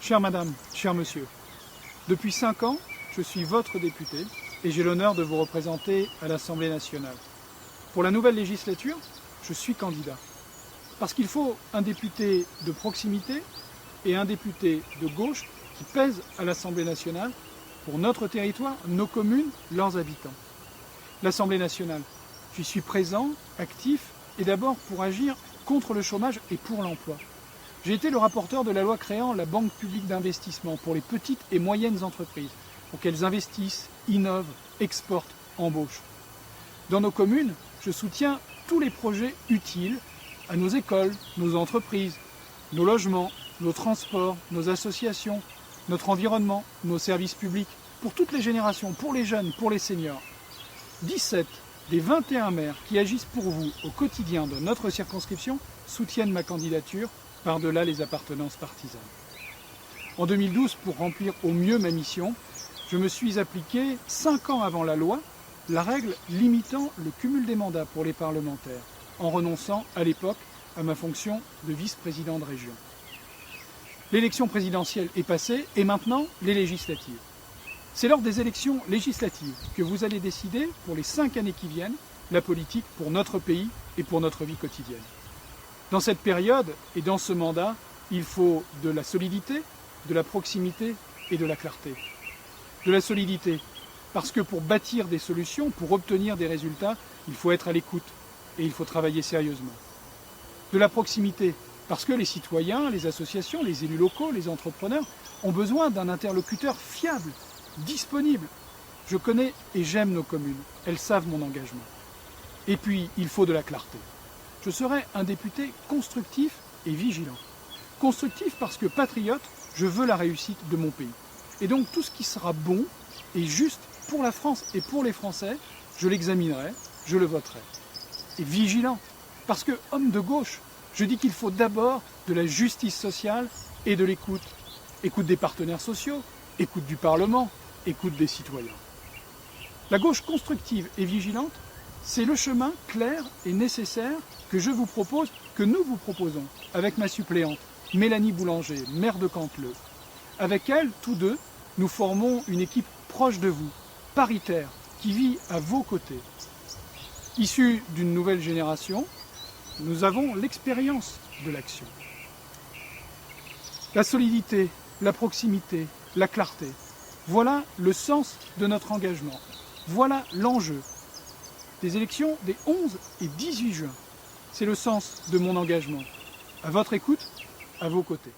Chère madame, cher monsieur, depuis 5 ans, je suis votre député et j'ai l'honneur de vous représenter à l'Assemblée nationale. Pour la nouvelle législature, je suis candidat. Parce qu'il faut un député de proximité et un député de gauche qui pèse à l'Assemblée nationale pour notre territoire, nos communes, leurs habitants. L'Assemblée nationale, j'y suis présent, actif et d'abord pour agir contre le chômage et pour l'emploi. J'ai été le rapporteur de la loi créant la Banque publique d'investissement pour les petites et moyennes entreprises, pour qu'elles investissent, innovent, exportent, embauchent. Dans nos communes, je soutiens tous les projets utiles à nos écoles, nos entreprises, nos logements, nos transports, nos associations, notre environnement, nos services publics, pour toutes les générations, pour les jeunes, pour les seniors. 17 des 21 maires qui agissent pour vous au quotidien de notre circonscription soutiennent ma candidature par-delà les appartenances partisanes. En 2012, pour remplir au mieux ma mission, je me suis appliqué, 5 ans avant la loi, la règle limitant le cumul des mandats pour les parlementaires, en renonçant à l'époque à ma fonction de vice-président de région. L'élection présidentielle est passée et maintenant les législatives. C'est lors des élections législatives que vous allez décider, pour les 5 années qui viennent, la politique pour notre pays et pour notre vie quotidienne. Dans cette période et dans ce mandat, il faut de la solidité, de la proximité et de la clarté. De la solidité, parce que pour bâtir des solutions, pour obtenir des résultats, il faut être à l'écoute et il faut travailler sérieusement. De la proximité, parce que les citoyens, les associations, les élus locaux, les entrepreneurs ont besoin d'un interlocuteur fiable, disponible. Je connais et j'aime nos communes, elles savent mon engagement. Et puis, il faut de la clarté. Je serai un député constructif et vigilant. Constructif parce que patriote, je veux la réussite de mon pays. Et donc tout ce qui sera bon et juste pour la France et pour les Français, je l'examinerai, je le voterai. Et vigilant, parce que homme de gauche, je dis qu'il faut d'abord de la justice sociale et de l'écoute. Écoute des partenaires sociaux, écoute du Parlement, écoute des citoyens. La gauche constructive et vigilante, c'est le chemin clair et nécessaire que je vous propose, que nous vous proposons, avec ma suppléante, Mélanie Boulanger, maire de Canteleu. Avec elle, tous deux, nous formons une équipe proche de vous, paritaire, qui vit à vos côtés. Issue d'une nouvelle génération, nous avons l'expérience de l'action. La solidité, la proximité, la clarté, voilà le sens de notre engagement. Voilà l'enjeu des élections des 11 et 18 juin. C'est le sens de mon engagement. À votre écoute, à vos côtés.